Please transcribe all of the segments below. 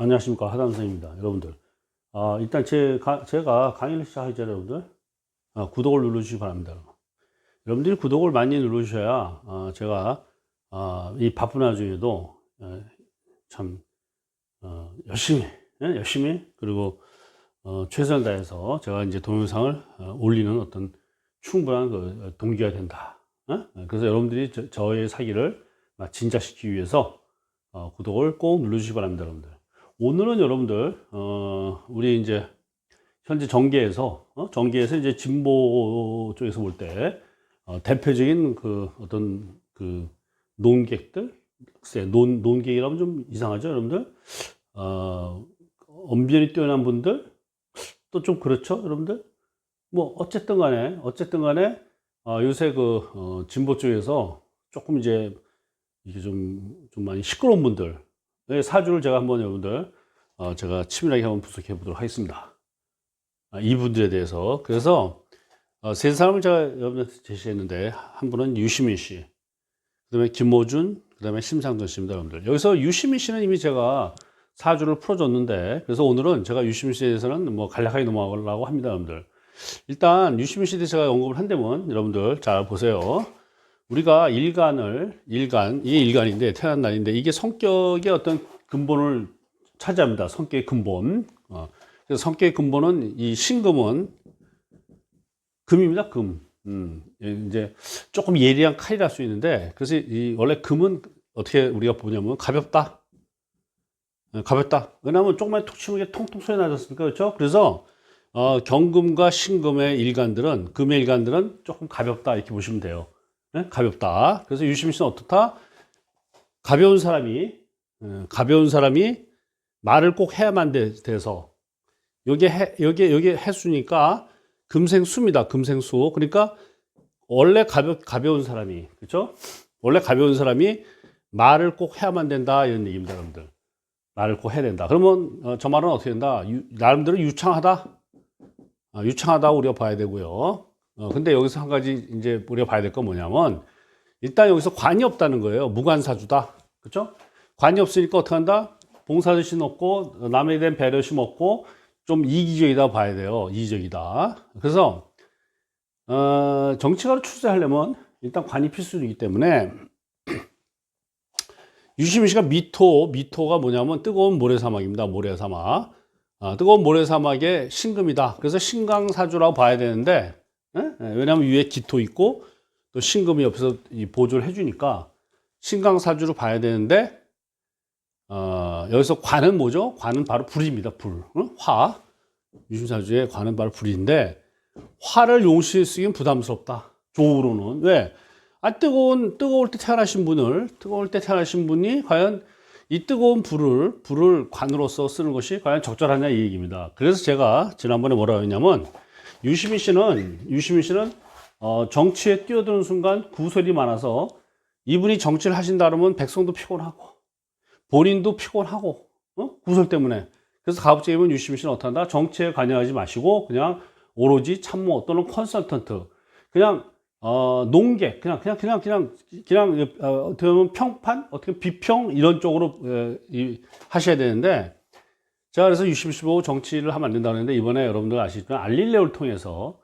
안녕하십니까, 하담 선생입니다. 여러분들. 일단 제가 강의를 시작하기 전에 여러분들, 구독을 눌러주시기 바랍니다. 여러분들이 구독을 많이 눌러주셔야, 제가, 이 바쁜 와중에도, 참, 열심히, 그리고, 최선을 다해서 제가 이제 동영상을 올리는 어떤 충분한 그 동기가 된다. 그래서 여러분들이 저의 사기를 진짜시키기 위해서, 구독을 꼭 눌러주시기 바랍니다, 여러분들. 오늘은 여러분들, 우리 이제 현재 정계에서 이제 진보 쪽에서 볼 때, 대표적인 그 어떤 그 논객들, 글쎄, 논객이라면 좀 이상하죠, 여러분들? 언변이 뛰어난 분들, 또 좀 그렇죠, 여러분들? 뭐, 어쨌든 간에, 요새 진보 쪽에서 조금 이제 이게 좀 많이 시끄러운 분들, 사주를 제가 한번 여러분들, 제가 치밀하게 한번 분석해 보도록 하겠습니다. 이분들에 대해서. 그래서, 세 사람을 제가 여러분한테 제시했는데, 한 분은 유시민 씨, 그 다음에 김모준, 그 다음에 심상정 씨입니다, 여러분들. 여기서 유시민 씨는 이미 제가 사주를 풀어줬는데, 그래서 오늘은 제가 유시민 씨에 대해서는 뭐 간략하게 넘어가려고 합니다, 여러분들. 일단, 유시민 씨에 대해서 제가 언급을 한다면, 여러분들 잘 보세요. 우리가 이게 일간인데, 태어난 날인데, 이게 성격의 어떤 근본을 차지합니다. 성격의 근본. 그래서 성격의 근본은 이 신금은 금입니다, 금. 이제 조금 예리한 칼이라 할 수 있는데, 그래서 원래 금은 어떻게 우리가 보냐면 가볍다. 가볍다. 왜냐하면 조금만 툭 치면 이게 통통 소리 나지 않습니까? 그렇죠? 그래서, 경금과 신금의 일간들은, 금의 일간들은 조금 가볍다. 이렇게 보시면 돼요. 네? 가볍다. 그래서 유시민 씨는 어떻다? 가벼운 사람이 말을 꼭 해야만 돼서 여기 해수니까 금생수입니다. 금생수. 그러니까 원래 가벼운 사람이, 그렇죠? 원래 가벼운 사람이 말을 꼭 해야만 된다 이런 얘기입니다, 여러분들. 말을 꼭 해야 된다. 그러면 저 말은 어떻게 된다? 나름대로 유창하다 우리가 봐야 되고요. 근데 여기서 한 가지 이제 우리가 봐야 될 건 뭐냐면 일단 여기서 관이 없다는 거예요. 무관사주다. 그렇죠? 관이 없으니까 어떻게 한다? 봉사의식 없고 남에 대한 배려심 없고 좀 이기적이다 봐야 돼요. 이기적이다. 그래서 정치가로 출세하려면 일단 관이 필수이기 때문에 유시민 씨가 미토가 뭐냐면 뜨거운 모래사막입니다. 모래사막. 뜨거운 모래사막의 신금이다. 그래서 신강사주라고 봐야 되는데 왜냐하면 위에 기토 있고 또 신금이 옆에서 보조를 해주니까 신강사주로 봐야 되는데 여기서 관은 뭐죠? 관은 바로 불입니다. 불. 화. 유심사주의 관은 바로 불인데 화를 용시에 쓰기는 부담스럽다. 조우로는. 왜? 뜨거울 때 태어나신 분이 과연 이 뜨거운 불을 관으로서 쓰는 것이 과연 적절하냐 이 얘기입니다. 그래서 제가 지난번에 뭐라고 했냐면 유시민 씨는 정치에 뛰어드는 순간 구설이 많아서 이분이 정치를 하신다 그러면 백성도 피곤하고 본인도 피곤하고 구설 때문에. 그래서 가급적이면 유시민 씨는 어떡한다? 정치에 관여하지 마시고 그냥 오로지 참모 또는 컨설턴트 그냥 농객 그냥 어떻게 보면 평판 어떻게 비평 이런 쪽으로 하셔야 되는데 제가 그래서 유시민 씨 보고 정치를 하면 안 된다고 했는데 이번에 여러분들 아시지만 알릴레오를 통해서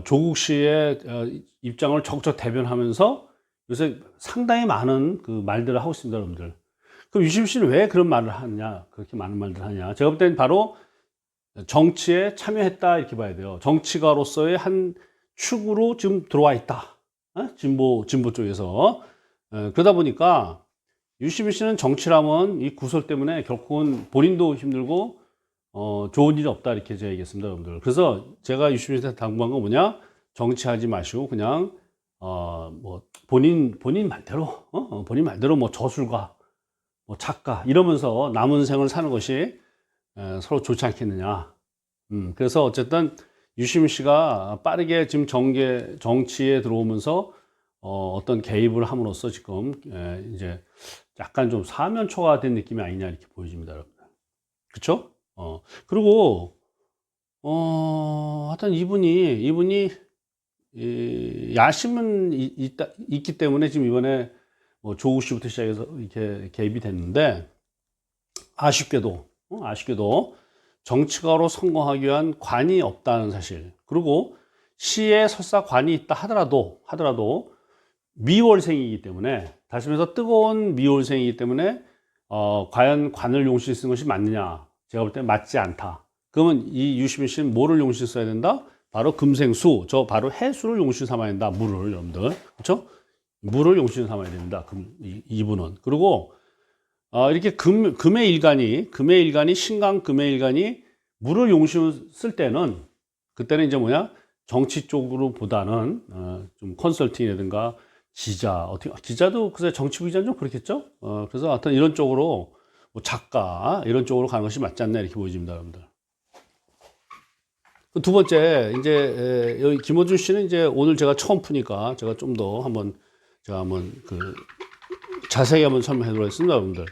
조국 씨의 입장을 적극 대변하면서 요새 상당히 많은 그 말들을 하고 있습니다, 여러분들. 그럼 유시민 씨는 왜 그런 말을 하느냐? 그렇게 많은 말들을 하냐? 제가 볼 때는 바로 정치에 참여했다 이렇게 봐야 돼요. 정치가로서의 한 축으로 지금 들어와 있다. 진보 쪽에서. 그러다 보니까 유시민 씨는 정치라면 이 구설 때문에 결국은 본인도 힘들고 좋은 일이 없다 이렇게 제가 얘기했습니다, 여러분들. 그래서 제가 유시민 씨한테 당부한 건 뭐냐? 정치하지 마시고 그냥 뭐 본인 말대로 뭐 저술가 뭐 작가 이러면서 남은 생을 사는 것이 서로 좋지 않겠느냐. 그래서 어쨌든 유시민 씨가 빠르게 지금 정치에 들어오면서 어떤 개입을 함으로써 지금 이제 약간 좀 사면초가 된 느낌이 아니냐 이렇게 보여집니다, 여러분들. 그렇죠? 그리고 하여튼 이분이 야심은 있기 때문에 지금 이번에 뭐 조국 씨부터 시작해서 이렇게 개입이 됐는데 아쉽게도 아쉽게도 정치가로 성공하기 위한 관이 없다는 사실. 그리고 시에 설사 관이 있다 하더라도 미월생이기 때문에, 다시 말해서 뜨거운 미월생이기 때문에 과연 관을 용신에 쓰는 것이 맞느냐? 제가 볼 때 맞지 않다. 그러면 이 유시민 씨는 뭐를 용신 써야 된다? 바로 금생수, 저 바로 해수를 용신 삼아야 된다. 물을, 여러분들, 그렇죠? 물을 용신 삼아야 됩니다. 이분은. 그리고 이렇게 금의 일간이 신강 금의 일간이 물을 용신 쓸 때는, 그때는 이제 뭐냐, 정치 쪽으로 보다는 좀 컨설팅이라든가 기자도 글쎄 정치부 기자는 좀 그렇겠죠. 그래서 하여튼 이런 쪽으로 뭐 작가 이런 쪽으로 가는 것이 맞지 않나 이렇게 보여집니다, 여러분들. 두 번째, 이제 여기 김어준 씨는 이제 오늘 제가 처음 푸니까 제가 좀 더 한번 자세히 한번 설명해드리도록 하겠습니다, 여러분들.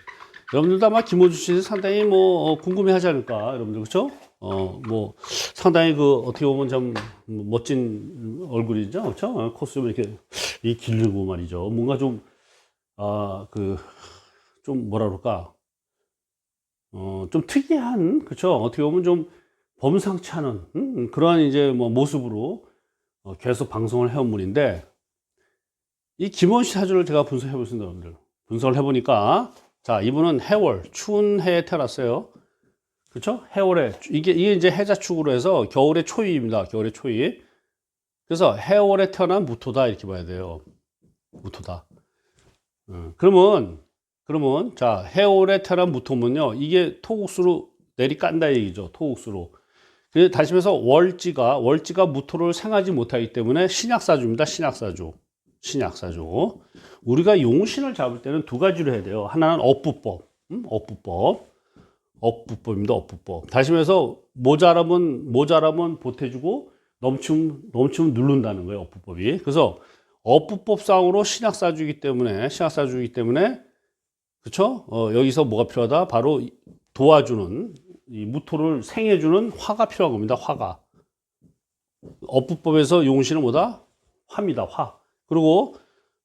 여러분들도 아마 김어준 씨 상당히 뭐 궁금해하지 않을까, 여러분들, 그렇죠? 뭐 상당히 어떻게 보면 참 멋진 얼굴이죠, 그렇죠? 코스튬 이렇게 기르고 말이죠. 뭔가 좀 좀 뭐라 그럴까, 좀 특이한, 그렇죠? 어떻게 보면 좀 범상치 않은 그러한 이제 뭐 모습으로 계속 방송을 해온 분인데, 이 김원 씨 사주를 제가 분석해 보겠습니다, 여러분들. 분석을 해보니까, 자, 이분은 해월, 추운 해에 태어났어요. 그렇죠? 해월에, 이게 이제 해자축으로 해서 겨울의 초입입니다. 겨울의 초입. 그래서 해월에 태어난 무토다, 이렇게 봐야 돼요. 무토다. 그러면, 자, 해월에 태어난 무토면요, 이게 토국수로 내리깐다 얘기죠. 토국수로. 다시 말해서 월지가 무토를 생하지 못하기 때문에 신약사주입니다. 신약사주. 우리가 용신을 잡을 때는 두 가지로 해야 돼요. 하나는 업부법. 업부법입니다. 업부법. 다시 말해서 모자라면 보태주고 넘치면 누른다는 거예요. 업부법이. 그래서 업부법상으로 신약사주이기 때문에 그렇죠? 여기서 뭐가 필요하다? 바로 도와주는, 이 무토를 생해주는 화가 필요한 겁니다. 화가. 업부법에서 용신은 뭐다? 화입니다. 화. 그리고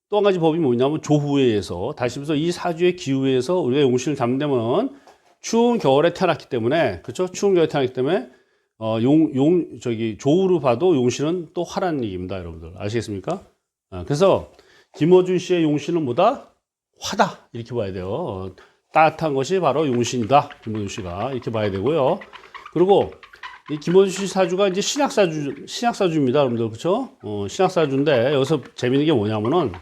또 한 가지 법이 뭐냐면 조후에 의해서, 다시 말해서 이 사주의 기후에 의해서 우리가 용신을 잡는다면 추운 겨울에 태어났기 때문에, 그렇죠? 추운 겨울에 태어났기 때문에 조우로 봐도 용신은 또 화라는 얘기입니다, 여러분들. 아시겠습니까? 그래서 김어준 씨의 용신은 뭐다? 화다, 이렇게 봐야 돼요. 따뜻한 것이 바로 용신이다, 김어준 씨가, 이렇게 봐야 되고요. 그리고 이 김어준 씨 사주가 이제 신약사주입니다, 여러분들, 그렇죠? 신약사주인데 여기서 재밌는 게 뭐냐면은,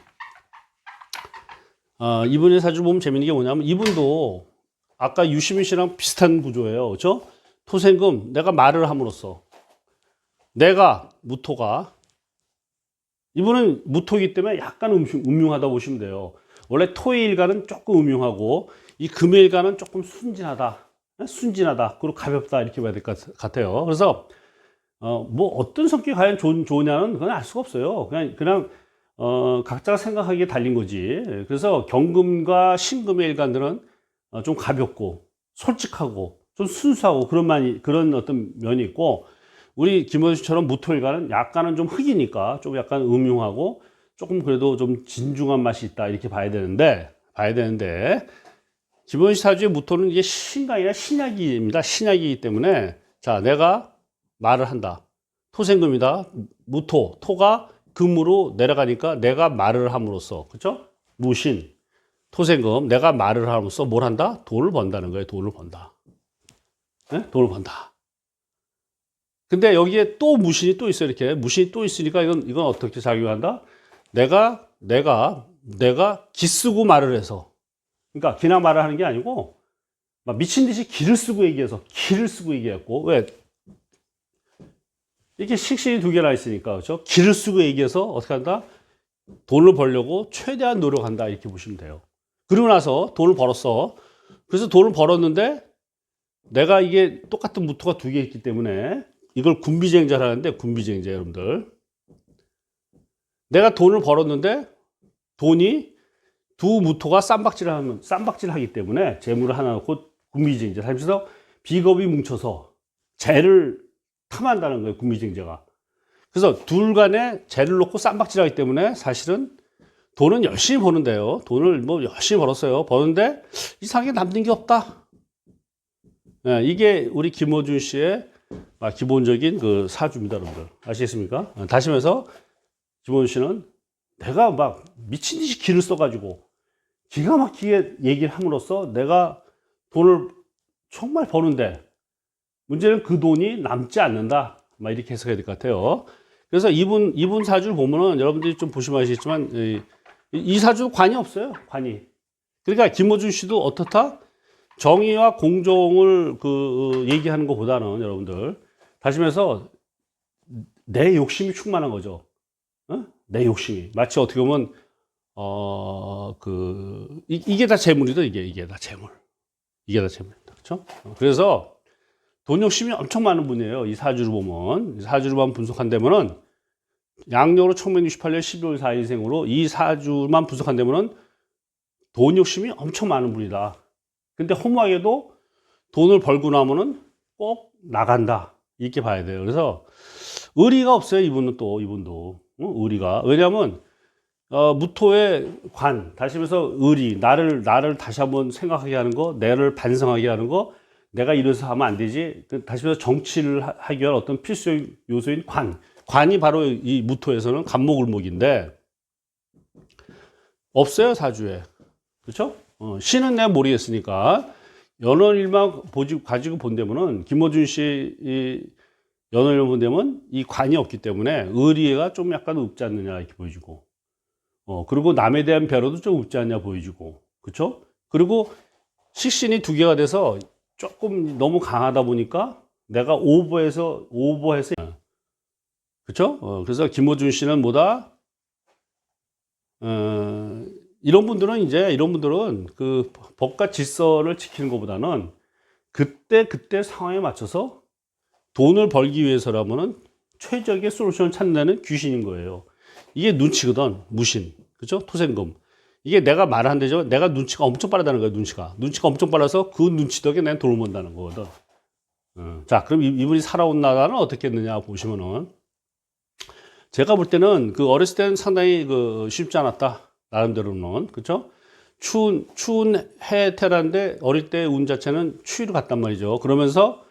이분의 사주 보면 재밌는 게 뭐냐면, 이분도 아까 유시민 씨랑 비슷한 구조예요, 그렇죠? 토생금, 내가 말을 함으로써, 내가 무토가, 이분은 무토이기 때문에 약간 음흉하다 보시면 돼요. 원래 토의 일간은 조금 음흉하고 이 금의 일간은 조금 순진하다, 그리고 가볍다, 이렇게 봐야 될 것 같아요. 그래서 뭐 어떤 성격이 과연 좋으냐는 그건 알 수가 없어요. 그냥 각자가 생각하기에 달린 거지. 그래서 경금과 신금의 일간들은 좀 가볍고 솔직하고 좀 순수하고 그런 어떤 면이 있고, 우리 김원수처럼 무토일간은 약간은 좀 흑이니까 좀 약간 음흉하고 조금 그래도 좀 진중한 맛이 있다, 이렇게 봐야 되는데 김원수 사주의 무토는 이게 신강이나 신약입니다. 신약이기 때문에, 자, 내가 말을 한다. 토생금이다. 무토, 토가 금으로 내려가니까 내가 말을 함으로써, 그렇죠? 무신, 토생금, 내가 말을 함으로써 뭘 한다? 돈을 번다는 거예요. 돈을 번다. 네? 돈을 번다. 근데 여기에 또 무신이 또 있어요. 이렇게 무신이 또 있으니까 이건 어떻게 작용한다? 내가 기쓰고 말을 해서, 그러니까 그냥 말을 하는 게 아니고 막 미친 듯이 기를 쓰고 얘기했고, 왜? 이렇게 식신이 두 개나 있으니까, 그렇죠? 기를 쓰고 얘기해서 어떻게 한다? 돈을 벌려고 최대한 노력한다, 이렇게 보시면 돼요. 그러고 나서 돈을 벌었어. 그래서 돈을 벌었는데 내가 이게 똑같은 무토가 두 개 있기 때문에 이걸 군비쟁자를 하는데, 군비쟁자, 여러분들. 내가 돈을 벌었는데 돈이 두 무토가 쌈박질을 하기 때문에 재물을 하나 놓고 군비쟁자를 하면서 비겁이 뭉쳐서 재를 탐한다는 거예요, 군비쟁자가. 그래서 둘 간에 재를 놓고 쌈박질하기 때문에 사실은 돈은 열심히 버는데요. 돈을 뭐 열심히 벌었어요. 버는데 이상하게 남는 게 없다. 예, 이게 우리 김어준 씨의 기본적인 그 사주입니다, 여러분들. 아시겠습니까? 다시 말해서 김어준 씨는 내가 막 미친 듯이 기를 써가지고 기가 막히게 얘기를 함으로써 내가 돈을 정말 버는데 문제는 그 돈이 남지 않는다. 막 이렇게 해석해야 될 것 같아요. 그래서 이분 사주를 보면은 여러분들이 좀 보시면 아시겠지만 이 사주 관이 없어요. 관이. 그러니까 김어준 씨도 어떻다? 정의와 공정을 얘기하는 것보다는 여러분들 다시 말해서 내 욕심이 충만한 거죠. 어? 내 욕심이 마치 어떻게 보면 이게 다 재물이다. 이게 다 재물. 이게 다 재물입니다. 그렇죠? 그래서 돈 욕심이 엄청 많은 분이에요. 이 사주를 보면 이 사주를만 분석한다면은 양력으로 1968년 12월 4일생으로 이 사주만 분석한다면은 돈 욕심이 엄청 많은 분이다. 근데 허무하게도 돈을 벌고 나면은 꼭 나간다. 이렇게 봐야 돼요. 그래서 의리가 없어요. 이분도 의리가. 왜냐하면 무토의 관, 다시 말해서 의리, 나를 다시 한번 생각하게 하는 거, 나를 반성하게 하는 거, 내가 이래서 하면 안 되지. 다시 말해서 정치를 하기 위한 어떤 필수 요소인 관이 바로 이 무토에서는 간목을목인데 없어요, 사주에. 그렇죠? 신은 내가 모르겠으니까 연월일만 가지고 본다면은 김어준 씨 연월일 본다면 이 관이 없기 때문에 의리가 좀 약간 없지 않느냐 이렇게 보여지고 그리고 남에 대한 배려도 좀 없지 않냐 보여지고 그렇죠? 그리고 식신이 두 개가 돼서 조금 너무 강하다 보니까 내가 오버해서 그렇죠? 그래서 김어준 씨는 뭐다? 이런 분들은 그 법과 질서를 지키는 것보다는 그때 상황에 맞춰서 돈을 벌기 위해서라면은 최적의 솔루션을 찾는 귀신인 거예요. 이게 눈치거든, 무신. 그죠? 토생금. 이게 내가 말한 데죠. 내가 눈치가 엄청 빠르다는 거예요, 눈치가. 눈치가 엄청 빨라서 그 눈치 덕에 내가 돈을 번다는 거거든. 자, 그럼 이분이 살아온 나라는 어떻게 했느냐 보시면은 제가 볼 때는 그 어렸을 때는 상당히 쉽지 않았다. 나름대로는. 그죠? 추운 해 태란데 어릴 때 운 자체는 추위로 갔단 말이죠. 그러면서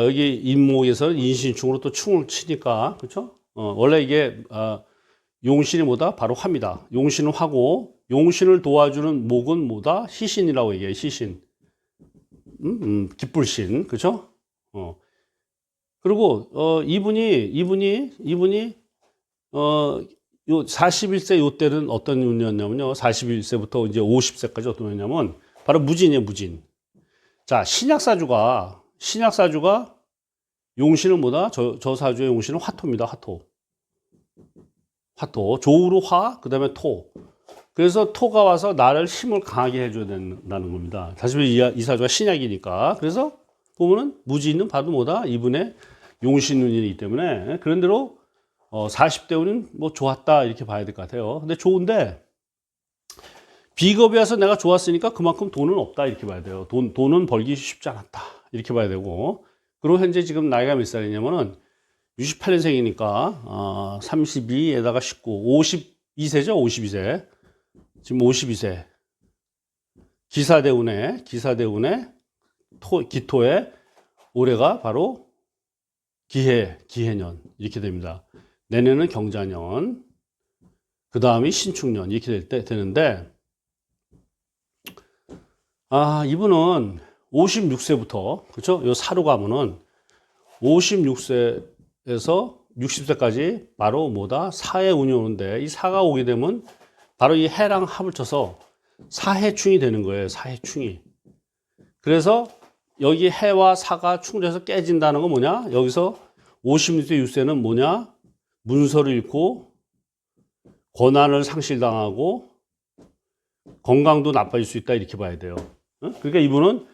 여기 인목에서는 인신충으로 또 충을 치니까 그렇죠? 원래 이게 용신이 뭐다? 바로 화입니다. 용신은 화고 용신을 도와주는 목은 뭐다? 시신이라고 얘기해요. 시신. 기쁠신. 그렇죠? 그리고 이분이 요 41세 요 때는 어떤 운이었냐면요. 41세부터 이제 50세까지 어떤 운이냐면 바로 무진이에요, 무진. 자, 신약사주가 용신은 뭐다? 저 사주의 용신은 화토입니다. 화토. 조우로 화, 그다음에 토. 그래서 토가 와서 나를 힘을 강하게 해줘야 된다는 겁니다. 다시 이 사주가 신약이니까. 그래서 보면은 무지는 바로 뭐다? 이분의 용신 운이기 때문에 그런 대로 40대 운은 뭐 좋았다 이렇게 봐야 될 것 같아요. 근데 좋은데 비겁이 와서 내가 좋았으니까 그만큼 돈은 없다 이렇게 봐야 돼요. 돈은 벌기 쉽지 않았다 이렇게 봐야 되고 그리고 현재 지금 나이가 몇 살이냐면은 68년생이니까 32에다가 19, 52세죠. 52세. 지금 52세. 기사대운에 기토에 올해가 바로 기해년 이렇게 됩니다. 내년은 경자년, 그 다음이 신축년 이렇게 되는데 이분은 56세부터 그렇죠? 요 사로 가면은 56세에서 60세까지 바로 뭐다? 사해 운이 오는데 이 사가 오게 되면 바로 이 해랑 합을 쳐서 사해충이 되는 거예요. 사해충이. 그래서 여기 해와 사가 충돌해서 깨진다는 건 뭐냐? 여기서 56세, 6세는 뭐냐? 문서를 잃고 권한을 상실당하고 건강도 나빠질 수 있다 이렇게 봐야 돼요. 그러니까 이분은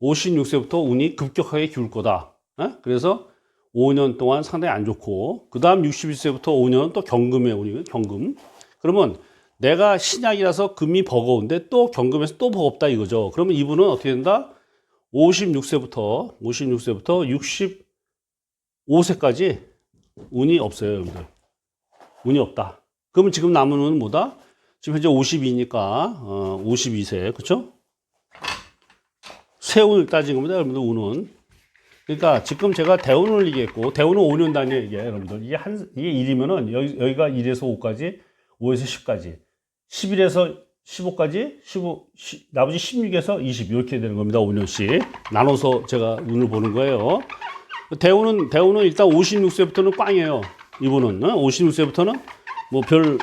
56세부터 운이 급격하게 기울 거다. 그래서 5년 동안 상당히 안 좋고 그 다음 61세부터 5년은 또 경금의 운이거든요. 경금. 그러면 내가 신약이라서 금이 버거운데 또 경금에서 또 버겁다 이거죠. 그러면 이분은 어떻게 된다? 56세부터 65세까지 운이 없어요, 여러분들. 운이 없다. 그러면 지금 남은 운은 뭐다? 지금 현재 52니까 52세, 그렇죠? 세운을 따진 겁니다, 여러분들, 운은. 그러니까 지금 제가 대운을 얘기했고, 대운은 5년 단위 얘기해요, 여러분들. 이게 1이면은 여기가 1에서 5까지, 5에서 10까지, 11에서 15까지, 나머지 16에서 20 이렇게 되는 겁니다. 5년씩 나눠서 제가 운을 보는 거예요. 대운은 일단 56세부터는 꽝이에요. 이분은 56세부터는 뭐 별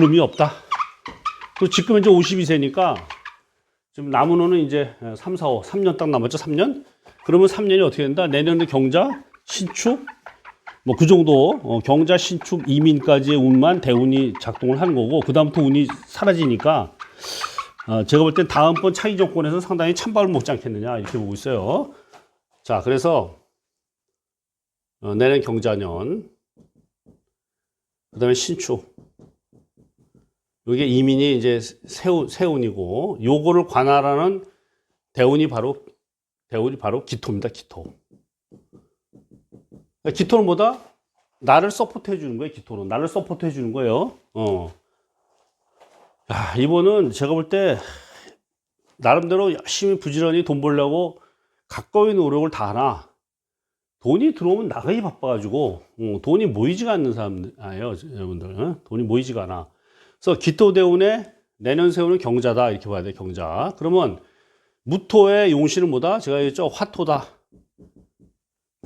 의미 없다. 또 지금 이제 52세니까 지금 남은 운은 이제 3, 4, 5, 3년 딱 남았죠. 3년. 그러면 3년이 어떻게 된다? 내년에 경자, 신축, 뭐 그 정도 경자, 신축, 이민까지의 운만 대운이 작동을 하는 거고, 그 다음부터 운이 사라지니까 제가 볼 땐 다음번 차기 정권에서 상당히 찬밥을 먹지 않겠느냐 이렇게 보고 있어요. 자, 그래서 내년 경자년, 그 다음에 신축, 요게 이민이 이제 세운이고, 요거를 관할하는 대운이 바로 기토입니다. 기토. 기토는 뭐다? 나를 서포트 해주는 거예요. 기토는 나를 서포트 해주는 거예요. 야, 이번은 제가 볼 때 나름대로 열심히 부지런히 돈 벌려고 가까이 노력을 다 하나, 돈이 들어오면 나가기 바빠가지고 돈이 모이지가 않는 사람들이에요, 여러분들. 돈이 모이지가 않아. 그래서 기토 대운에 내년 세우는 경자다 이렇게 봐야 돼. 경자. 그러면 무토의 용신은 뭐다? 제가 얘기했죠. 화토다.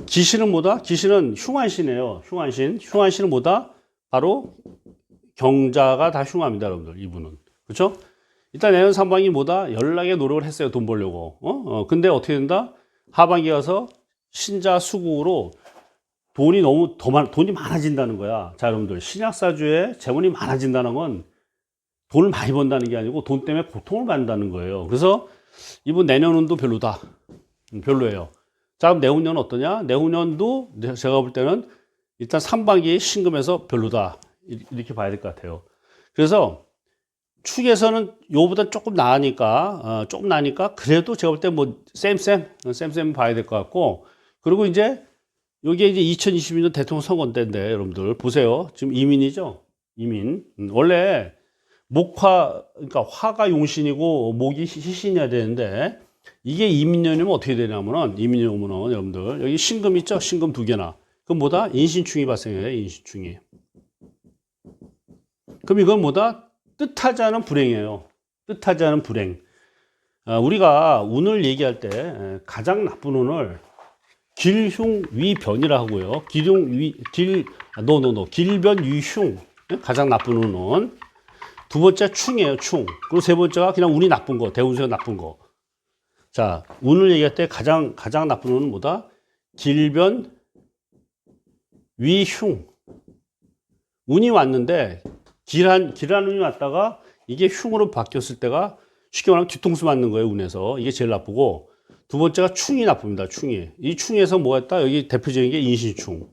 기신은 뭐다? 기신은 흉한신이에요. 흉한신은 뭐다? 바로 경자가 다 흉합니다, 여러분들. 이분은. 그렇죠? 일단 내년 상반기 뭐다? 연락에 노력을 했어요. 돈 벌려고. 근데 어떻게 된다? 하반기 가서 신자 수국으로 돈이 돈이 많아진다는 거야. 자, 여러분들. 신약사주에 재물이 많아진다는 건 돈을 많이 번다는 게 아니고 돈 때문에 고통을 받는다는 거예요. 그래서 이번 내년운도 별로다. 별로예요. 자, 그럼 내후년은 어떠냐? 내후년도 제가 볼 때는 일단 상반기 신금에서 별로다. 이렇게 봐야 될 것 같아요. 그래서 축에서는 요보다 조금 나으니까, 그래도 제가 볼 때 뭐 쌤 봐야 될 것 같고, 그리고 이제 요게 이제 2022년 대통령 선거 때인데 여러분들 보세요. 지금 이민이죠? 이민. 원래 그러니까 화가 용신이고 목이 희신이어야 되는데, 이게 이민년이면 어떻게 되냐면은, 이민년이면은 여러분들 여기 신금 있죠? 신금 두 개나. 그럼 뭐다? 인신충이 발생해요. 인신충이. 그럼 이건 뭐다? 뜻하지 않은 불행이에요. 뜻하지 않은 불행. 우리가 운을 얘기할 때 가장 나쁜 운을 길흉위변이라 하고요. 길변위흉. 가장 나쁜 운은. 두 번째 충이에요. 충. 그리고 세 번째가 그냥 운이 나쁜 거. 대운세가 나쁜 거. 자, 운을 얘기할 때 가장 나쁜 운은 뭐다? 길변위흉. 운이 왔는데 길한 운이 왔다가 이게 흉으로 바뀌었을 때가 쉽게 말하면 뒤통수 맞는 거예요. 운에서. 이게 제일 나쁘고, 두 번째가 충이 나쁩니다. 충이. 이 충에서 뭐가 있다? 여기 대표적인 게 인신충.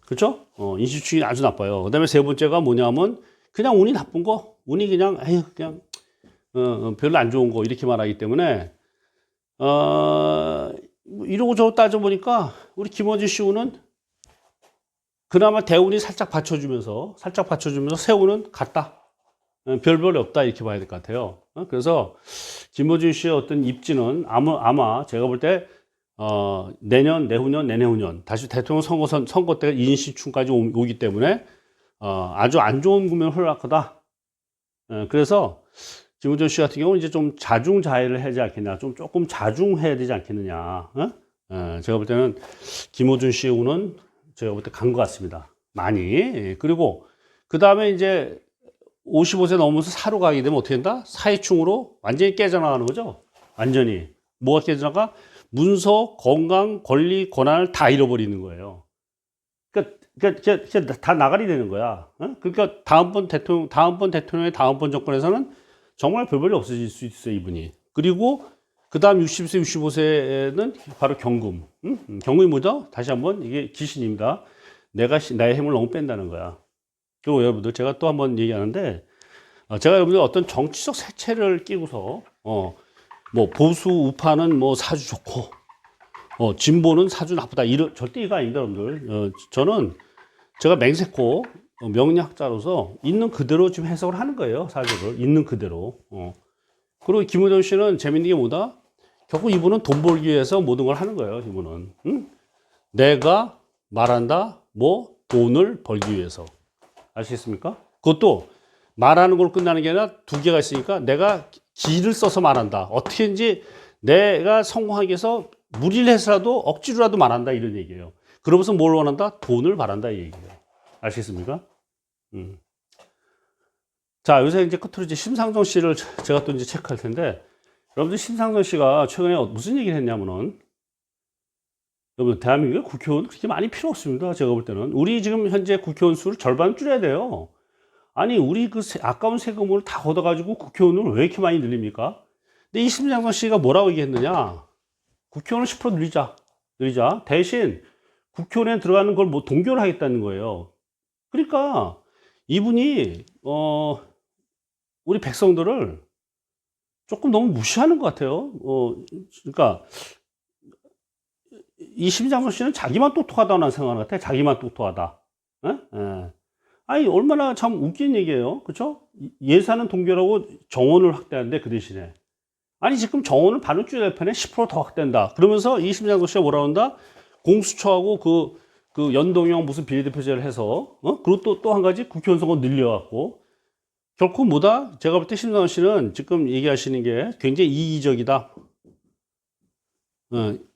그렇죠? 인신충이 아주 나빠요. 그 다음에 세 번째가 뭐냐면 그냥 운이 나쁜 거. 운이 그냥 별로 안 좋은 거 이렇게 말하기 때문에 이러고 저러고 따져보니까 우리 김어준 씨 운은 그나마 대운이 살짝 받쳐주면서 세운은 같다. 별볼이 없다 이렇게 봐야 될 것 같아요. 그래서 김어준 씨의 어떤 입지는 아마 제가 볼 때 내년, 내후년, 내내후년 다시 대통령 선거 때가 인신충까지 오기 때문에 아주 안 좋은 국면 흘러가다. 그래서 김어준 씨 같은 경우는 이제 좀 자중자애를 하지 않겠냐, 조금 자중해야 되지 않겠느냐. 제가 볼 때는 김어준 씨의 운은 제가 볼 때 간 것 같습니다. 많이. 그리고 그 다음에 이제 55세 넘으면서 사로 가게 되면 어떻게 된다? 사회충으로 완전히 깨져나가는 거죠. 완전히. 뭐가 깨져나가? 문서, 건강, 권리, 권한을 다 잃어버리는 거예요. 그러니까 다 나가리 되는 거야. 그러니까 다음번 대통령의 다음번 정권에서는 정말 별볼이 없어질 수 있어요, 이분이. 그리고 그 다음 60세, 65세는 바로 경금. 경금이 뭐죠? 다시 한번 이게 기신입니다. 나의 힘을 너무 뺀다는 거야. 그리고 여러분들 제가 또 한번 얘기하는데, 제가 여러분들 어떤 정치적 색채를 끼고서 뭐 보수 우파는 뭐 사주 좋고 진보는 사주 나쁘다 절대 이거 아닙니다, 여러분들. 저는 제가 맹세코 명리학자로서 있는 그대로 지금 해석을 하는 거예요. 사실을 있는 그대로. 그리고 김우정 씨는 재밌는 게 뭐다? 결국 이분은 돈 벌기 위해서 모든 걸 하는 거예요. 이분은. 응? 내가 말한다. 뭐 돈을 벌기 위해서. 아시겠습니까? 그것도 말하는 걸 끝나는 게 아니라 두 개가 있으니까 내가 기를 써서 말한다. 어떻게든지 내가 성공하기 위해서 무리를 해서라도 억지로라도 말한다. 이런 얘기예요. 그러면서 뭘 원한다? 돈을 바란다. 이 얘기예요. 아시겠습니까? 자, 요새 이제 끝으로 이제 심상정 씨를 제가 또 이제 체크할 텐데, 여러분들 심상정 씨가 최근에 무슨 얘기를 했냐면은, 여러분, 대한민국에 국회의원 그렇게 많이 필요 없습니다. 제가 볼 때는. 우리 지금 현재 국회의원 수를 절반 줄여야 돼요. 아니, 우리 그 아까운 세금을 다 걷어가지고 국회의원을 왜 이렇게 많이 늘립니까? 근데 이 심상정 씨가 뭐라고 얘기했느냐? 국회의원을 10% 늘리자. 대신 국회의원에 들어가는 걸 뭐 동결을 하겠다는 거예요. 그러니까 이분이, 우리 백성들을 조금 너무 무시하는 것 같아요. 그러니까 이 심상정 씨는 자기만 똑똑하다고 난 생각하는 것 같아. 자기만 똑똑하다. 에? 에. 아니 얼마나 참 웃긴 얘기예요. 그렇죠? 예산은 동결하고 정원을 확대하는데 그 대신에 아니 지금 정원을 반을 줄여야 될 판에 10%더 확대한다. 그러면서 이 심상정 씨가 뭐라 한다? 공수처하고 그 연동형 무슨 비례대표제를 해서 그리고 또 한 가지 국회의원 선거 늘려갖고 결코 뭐다? 제가 볼 때 심상정 씨는 지금 얘기하시는 게 굉장히 이기적이다.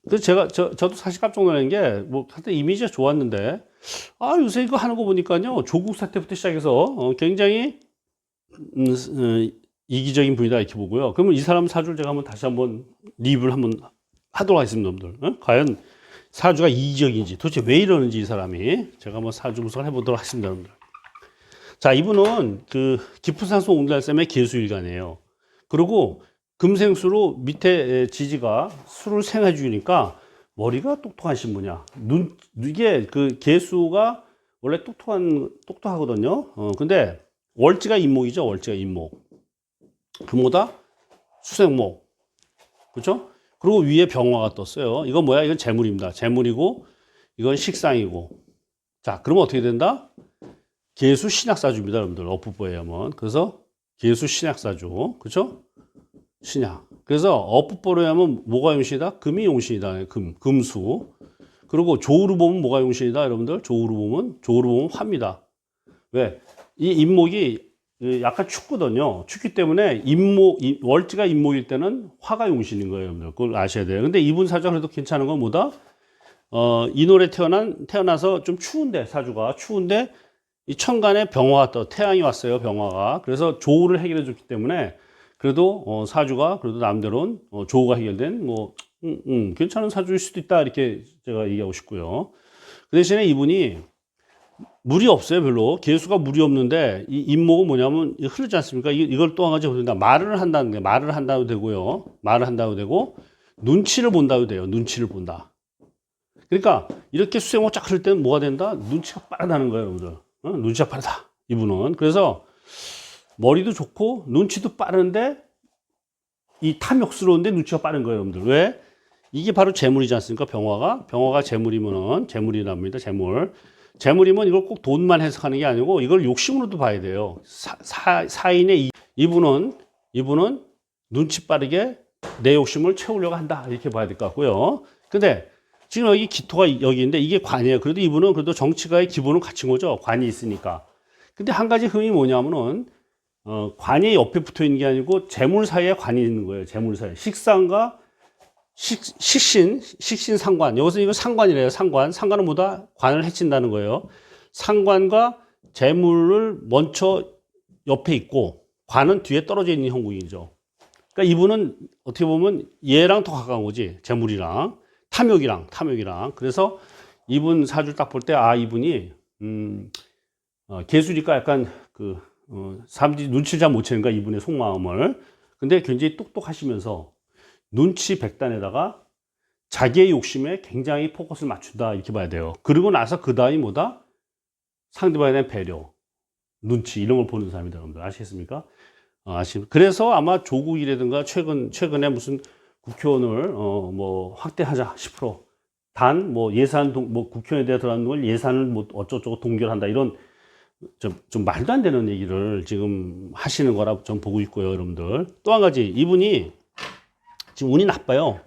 그래서 저도 사실 깜짝 놀란 게, 뭐, 하여튼 이미지가 좋았는데, 요새 이거 하는 거 보니까요, 조국 사태부터 시작해서 굉장히, 이기적인 분이다, 이렇게 보고요. 그러면 이 사람 사주를 제가 다시 한번 리뷰를 한번 하도록 하겠습니다, 여러분들. 과연 사주가 이기적인지, 도대체 왜 이러는지 이 사람이, 제가 한번 사주 분석을 해보도록 하겠습니다, 여러분들. 자, 이분은 기프산소 옹달샘의 개수일간이에요. 그리고 금생수로 밑에 지지가 수를 생해 주니까 머리가 똑똑하신 분이야. 이게 개수가 원래 똑똑하거든요. 근데 월지가 임목이죠. 월지가 임목. 금오다 수생목. 그렇죠? 그리고 위에 병화가 떴어요. 이건 뭐야? 이건 재물입니다. 재물이고 이건 식상이고. 자, 그러면 어떻게 된다? 개수 신약사주입니다, 여러분들. 업부보에 하면. 그래서 개수 신약사주. 그렇죠? 신약. 그래서 업부보로 하면 뭐가 용신이다? 금이 용신이다. 금수. 그리고 조우로 보면 뭐가 용신이다, 여러분들? 조우로 보면 화입니다. 왜? 이 임목이 약간 춥거든요. 춥기 때문에 월지가 임목일 때는 화가 용신인 거예요, 여러분들. 그걸 아셔야 돼요. 근데 이분 사주가 그래도 괜찮은 건 뭐다? 이노래 태어나서 좀 사주가 추운데 이 천간에 병화가 태양이 왔어요, 병화가. 그래서 조우를 해결해 줬기 때문에 그래도 사주가 그래도 남대로는 조우가 해결된 괜찮은 사주일 수도 있다 이렇게 제가 얘기하고 싶고요. 그 대신에 이분이 물이 없어요, 별로. 개수가 물이 없는데 이 임목은 뭐냐면 흐르지 않습니까? 이걸 또 한 가지 보는다. 말을 한다도 되고요. 말을 한다도 되고 눈치를 본다도 돼요. 눈치를 본다. 그러니까 이렇게 수생목 쫙 흐를 때는 뭐가 된다? 눈치가 빠르다는 거예요, 여러분들. 눈치가 빠르다. 이분은. 그래서 머리도 좋고 눈치도 빠른데 이 탐욕스러운데 눈치가 빠른 거예요, 여러분들. 왜? 이게 바로 재물이지 않습니까? 병화가 재물이면은 재물이랍니다. 재물이면 이걸 꼭 돈만 해석하는 게 아니고 이걸 욕심으로도 봐야 돼요. 사인의 이분은 눈치 빠르게 내 욕심을 채우려고 한다 이렇게 봐야 될 것 같고요. 근데 지금 여기 기토가 여기 있는데 이게 관이에요. 그래도 이분은 그래도 정치가의 기본을 갖춘 거죠. 관이 있으니까. 근데 한 가지 흠이 뭐냐면은 관이 옆에 붙어 있는 게 아니고 재물 사이에 관이 있는 거예요. 재물 사이에. 식상과 식신 상관. 여기서 이거 상관이래요. 상관은 뭐다? 관을 해친다는 거예요. 상관과 재물을 먼저 옆에 있고 관은 뒤에 떨어져 있는 형국이죠. 그러니까 이분은 어떻게 보면 얘랑 더 가까운 거지. 재물이랑 탐욕이랑. 그래서 이분 사주를 딱 볼 때 이분이 개수니까 약간 사람들이 눈치를 잘 못 채는 거야, 이분의 속마음을. 근데 굉장히 똑똑하시면서 눈치 백단에다가 자기의 욕심에 굉장히 포커스를 맞춘다 이렇게 봐야 돼요. 그리고 나서 그 다음이 뭐다? 상대방에 대한 배려, 눈치 이런 걸 보는 사람이다, 여러분들. 아시겠습니까? 그래서 아마 조국이라든가 최근에 무슨 국회의원을 확대하자 10%. 단 예산 국회의원에 대해 들어가는 걸 예산을 어쩌고저쩌고 동결한다 이런 좀 말도 안 되는 얘기를 지금 하시는 거라 좀 보고 있고요, 여러분들. 또 한 가지, 이분이 지금 운이 나빠요.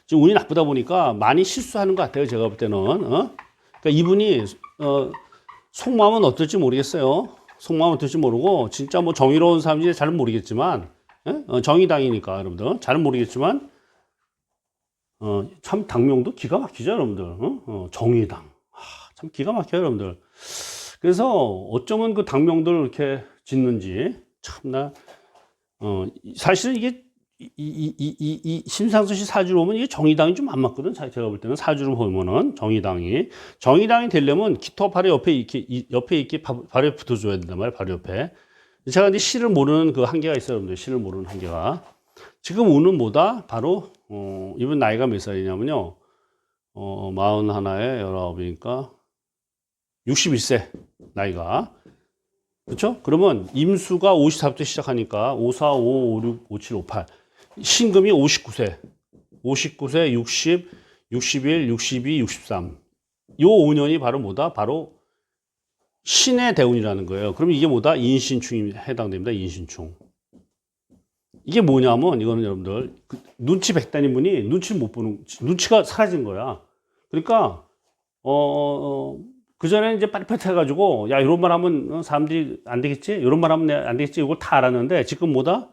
지금 운이 나쁘다 보니까 많이 실수하는 것 같아요, 제가 볼 때는. 그러니까 이분이 속마음은 어떨지 모르겠어요. 속마음은 어떨지 모르고 진짜 뭐 정의로운 사람인지 잘은 모르겠지만, 정의당이니까 여러분들 잘은 모르겠지만, 참 당명도 기가 막히죠, 여러분들. 정의당. 참 기가 막혀요, 여러분들. 그래서 어쩌면 그 당명들을 이렇게 짓는지 참나. 사실은 이게 이 심상수 씨 사주로 보면 이게 정의당이 좀 안 맞거든. 제가 볼 때는 사주로 보면은 정의당이 되려면 기토가 바로 옆에 이렇게 바로 옆에 붙어줘야 된단 말이에요. 바로 옆에. 제가 근데 시를 모르는 그 한계가 있어요, 여러분들. 시를 모르는 한계가. 지금 운은 뭐다? 바로 이분 나이가 몇 살이냐면요. 41에 19이니까 61세 나이가. 그렇죠? 그러면 임수가 54부터 시작하니까 54, 5, 5, 6, 5, 7, 5, 8. 신금이 59세. 59세, 60, 61, 62, 63. 요 5년이 바로 뭐다? 바로 신의 대운이라는 거예요. 그럼 이게 뭐다? 인신충이 해당됩니다. 인신충. 이게 뭐냐면 이거는 여러분들 눈치 백단인 분이 눈치를 못 보는, 눈치가 사라진 거야. 그러니까 그 전에 이제 빠릿빠릿 해가지고 야 이런 말 하면 사람들이 안 되겠지, 이런 말 하면 안 되겠지, 이걸 다 알았는데 지금 뭐다?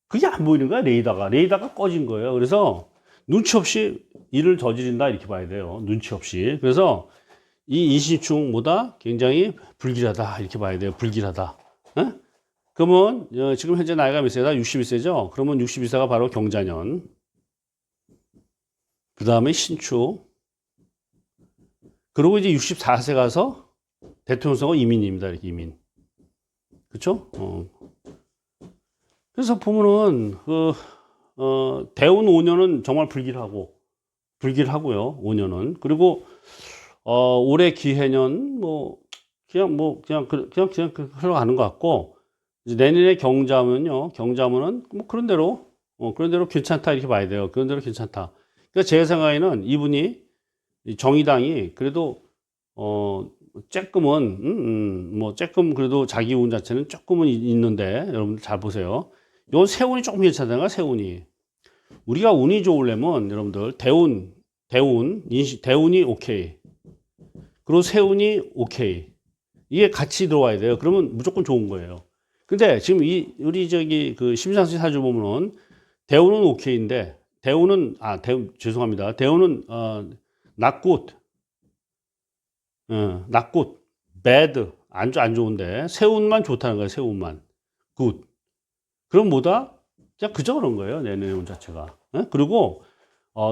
그게 안 보이는 거야. 레이더가 꺼진 거예요. 그래서 눈치 없이 일을 저지른다 이렇게 봐야 돼요. 눈치 없이. 그래서 이 인신충 뭐다? 굉장히 불길하다 이렇게 봐야 돼요. 불길하다. 에? 그러면 지금 현재 나이가 몇 세다? 61세죠. 그러면 62세가 바로 경자년. 그 다음에 신축. 그리고 이제 64세 가서 대통령 선거 이민입니다. 이렇게 이민. 그렇죠? 그래서 보면은 대운 5년은 정말 불길하고요. 5년은. 그리고 올해 기해년 그냥 흘러가는 것 같고, 이제 내년에 경자면요. 경자면은 뭐 그런 대로 괜찮다 이렇게 봐야 돼요. 그런 대로 괜찮다. 그러니까 제 생각에는 이분이 정의당이 그래도 조금은 그래도 자기 운 자체는 조금은 있는데 여러분들 잘 보세요. 요 세운이 조금 괜찮다가 세운이, 우리가 운이 좋으려면 여러분들 대운이 오케이, 그리고 세운이 오케이, 이게 같이 들어와야 돼요. 그러면 무조건 좋은 거예요. 근데 지금 우리 그 심상수 사주 보면은 대운은 오케이인데 대운은 죄송합니다. 대운은 not good, not good, bad, 안 좋은데 세운만 좋다는 거예요. 세운만 good. 그럼 뭐다? 그냥 그저 그런 거예요. 내 내용 자체가. 그리고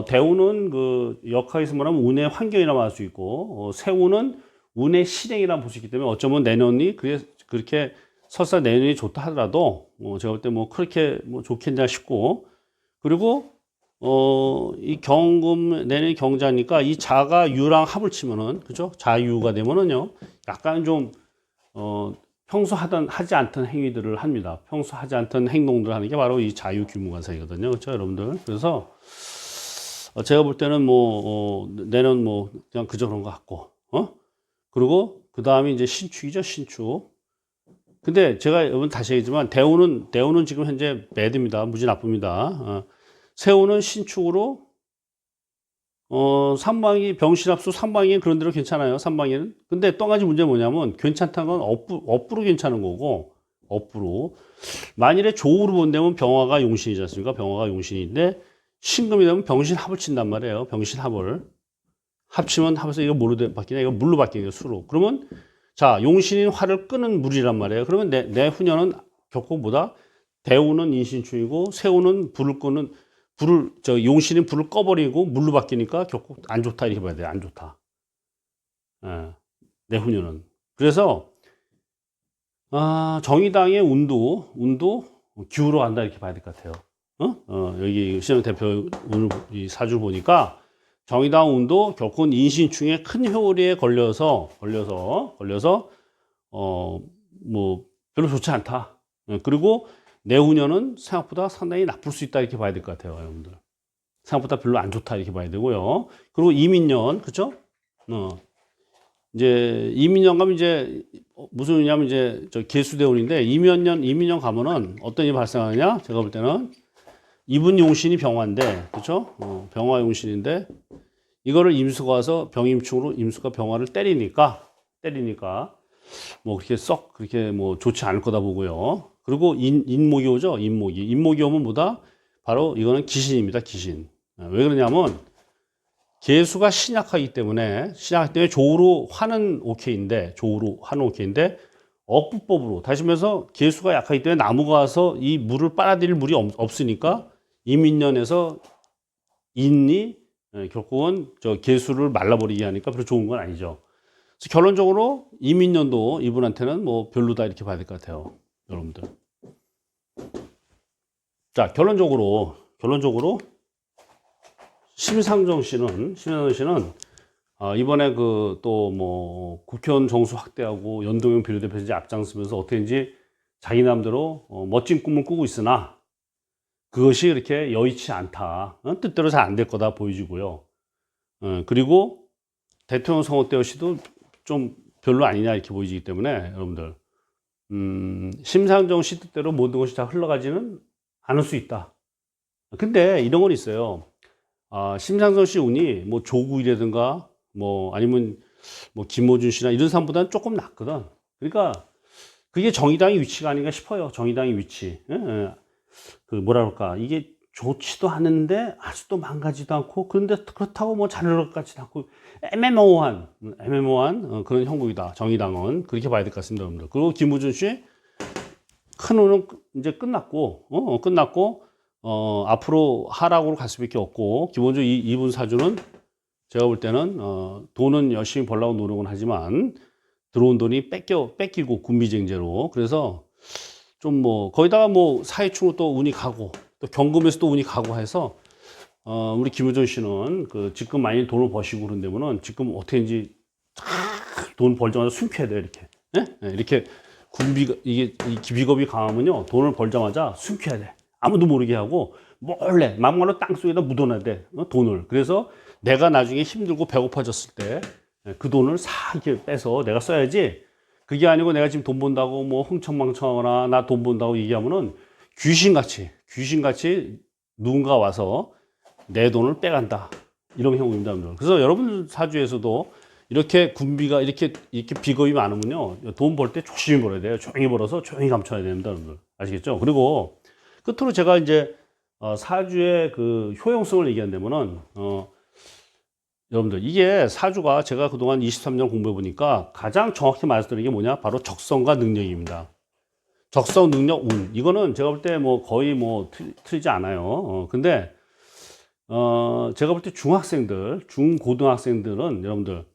대운은 그 역학에서 말하면 운의 환경이라 할 수 있고, 세운은 운의 실행이라 볼 수 있기 때문에 어쩌면 내년이 그렇게 설사 내년이 좋다 하더라도 제가 볼 때 그렇게 좋겠냐 싶고, 그리고 이 내년이 경자니까 이 자가 유랑 합을 치면은, 그죠? 자유가 되면은요, 약간 좀 평소 하지 않던 행위들을 합니다. 평소 하지 않던 행동들을 하는 게 바로 이 자유규무관사이거든요. 그렇죠, 여러분들? 그래서 제가 볼 때는 내년 그냥 그저 그런 것 같고, 그리고 그 다음에 이제 신축이죠, 신축. 근데 제가 여러분 다시 얘기했지만 대우는 지금 현재 매드입니다. 무지 나쁩니다. 세우는 신축으로 병신합수 삼방이 그런 대로 괜찮아요. 삼방에는. 근데 또 한 가지 문제는 뭐냐면 괜찮다는 건 업부로 괜찮은 거고, 업부로. 만일에 조우로 본다면 병화가 용신이지 않습니까? 병화가 용신인데 신금이 되면 병신합을 친단 말이에요. 병신합을. 합치면 합해서 이거 뭐로 바뀌냐? 이거 물로 바뀌냐? 수로. 그러면 자, 용신인 화를 끄는 물이란 말이에요. 그러면 내 후년은 결코 뭐다? 대우는 인신충이고 세우는 용신인 불을 꺼버리고 물로 바뀌니까 결코 안 좋다 이렇게 봐야 돼요. 안 좋다. 내 후년은. 그래서 정의당의 운도 기울어 간다 이렇게 봐야 될 것 같아요. 여기 시장 대표 오늘 이 사주 보니까 정의당 운도 결코 인신충의 큰 효리에 걸려서 별로 좋지 않다. 그리고 내후년은 생각보다 상당히 나쁠 수 있다 이렇게 봐야 될 것 같아요, 여러분들. 생각보다 별로 안 좋다 이렇게 봐야 되고요. 그리고 이민년, 그죠? 이제 이민년 가면 이제 무슨 의미냐면 이제 저 개수대운인데 이민년 가면은 어떤 일이 발생하느냐? 제가 볼 때는 이분 용신이 병화인데, 그렇죠? 병화 용신인데 이거를 임수가 와서 병임충으로 임수가 병화를 때리니까 뭐 그렇게 썩 그렇게 뭐 좋지 않을 거다 보고요. 그리고 인목이 오죠. 인목이 오면 뭐다? 바로 이거는 귀신입니다. 귀신. 왜 그러냐면 개수가 신약하기 때문에 조우로 화는 오케이인데 억부법으로 다시 말해서 개수가 약하기 때문에 나무가 와서 이 물을 빨아들일 물이 없으니까 이민년에서 인이 결국은 저 개수를 말라버리게 하니까 별로 좋은 건 아니죠. 그래서 결론적으로 이민년도 이분한테는 뭐 별로다 이렇게 봐야 될 것 같아요, 여러분들. 자, 결론적으로 심상정 씨는 이번에 그 또 뭐 국회의원 정수 확대하고 연동형 비례대표 이제 앞장서면서 어떻게든지 자기 남대로 멋진 꿈을 꾸고 있으나 그것이 그렇게 여의치 않다. 뜻대로 잘 안 될 거다 보여지고요. 그리고 대통령 선거 때 역시도 좀 별로 아니냐 이렇게 보이기 때문에 여러분들 심상정 씨 뜻대로 모든 것이 다 흘러가지는 않을 수 있다. 근데 이런 건 있어요. 심상정 씨 운이 뭐 조국이라든가 뭐 아니면 뭐 김어준 씨나 이런 사람보다는 조금 낫거든. 그러니까 그게 정의당의 위치가 아닌가 싶어요. 정의당의 위치. 그 뭐라 그럴까 이게 좋지도 않은데 아직도 망가지도 않고 그런데 그렇다고 뭐 잘할 것 같지도 않고 애매모호한 그런 형국이다. 정의당은 그렇게 봐야 될 것 같습니다, 여러분들. 그리고 김우준 씨 큰 운은 이제 끝났고 앞으로 하락으로 갈 수밖에 없고 기본적으로 이분 사주는 제가 볼 때는 돈은 열심히 벌려고 노력은 하지만 들어온 돈이 뺏기고 군비쟁제로 그래서 좀 뭐 거기다가 뭐 사회충으로 또 운이 가고 또 경금에서 또 운이 가고 해서 우리 김우준 씨는 그 지금 많이 돈을 버시고 그런데면은 지금 어떻게든지 돈 벌자마자 숨겨야 돼요 이렇게 이렇게 이게 비겁이 강하면요 돈을 벌자마자 숨겨야 돼 아무도 모르게 하고 몰래 막말로 땅속에다 묻어놔야 돼 돈을 그래서 내가 나중에 힘들고 배고파졌을 때 그 돈을 이렇게 빼서 내가 써야지 그게 아니고 내가 지금 돈 번다고 뭐 흥청망청하거나 나 돈 번다고 얘기하면은 귀신같이 누군가 와서 내 돈을 빼간다 이런 형국입니다. 그래서 여러분 사주에서도 이렇게 군비가 이렇게 비겁이 많으면요 돈 벌 때 조심히 벌어야 돼요. 조용히 벌어서 조용히 감춰야 됩니다, 여러분들. 아시겠죠? 그리고 끝으로 제가 이제 사주의 그 효용성을 얘기한다면은 여러분들 이게 사주가 제가 그동안 23년 공부해 보니까 가장 정확히 말씀드리는 게 뭐냐? 바로 적성과 능력입니다. 적성, 능력, 운. 이거는 제가 볼 때 뭐 거의 뭐 틀리지 않아요. 근데 제가 볼 때 중고등학생들은 여러분들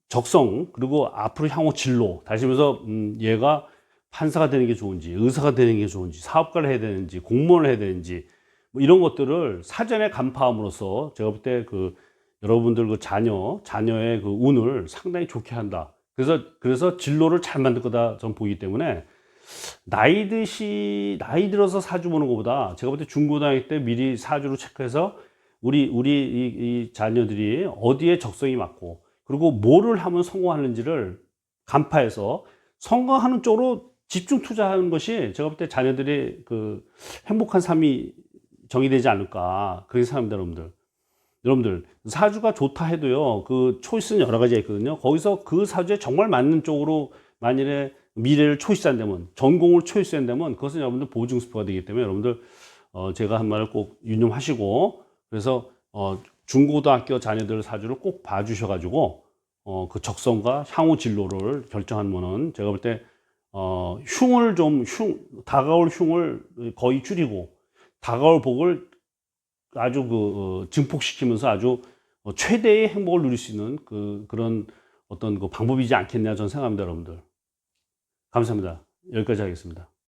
적성 그리고 앞으로 향후 진로 다시 말해서 얘가 판사가 되는 게 좋은지 의사가 되는 게 좋은지 사업가를 해야 되는지 공무원을 해야 되는지 뭐 이런 것들을 사전에 간파함으로써 제가 볼 때 그 여러분들 그 자녀의 그 운을 상당히 좋게 한다. 그래서 진로를 잘 만들 거다 전 보기 때문에 나이 들어서 사주 보는 것보다 제가 볼 때 중고등학교 때 미리 사주로 체크해서 우리 이 자녀들이 어디에 적성이 맞고 그리고 뭐를 하면 성공하는지를 간파해서 성공하는 쪽으로 집중 투자하는 것이 제가 볼 때 자녀들이 그 행복한 삶이 정의되지 않을까 그렇게 생각합니다, 여러분들 사주가 좋다 해도요 그 초이스는 여러 가지가 있거든요. 거기서 그 사주에 정말 맞는 쪽으로 만일에 미래를 초이스한다면 전공을 초이스한다면 그것은 여러분들 보증수표가 되기 때문에 여러분들 제가 한 말을 꼭 유념하시고 그래서 중고등학교 자녀들 사주를 꼭 봐주셔가지고 그 적성과 향후 진로를 결정하면은 제가 볼 때 다가올 흉을 거의 줄이고 다가올 복을 아주 증폭시키면서 아주 최대의 행복을 누릴 수 있는 그런 어떤 그 방법이지 않겠냐 저는 생각합니다, 여러분들. 감사합니다. 여기까지 하겠습니다.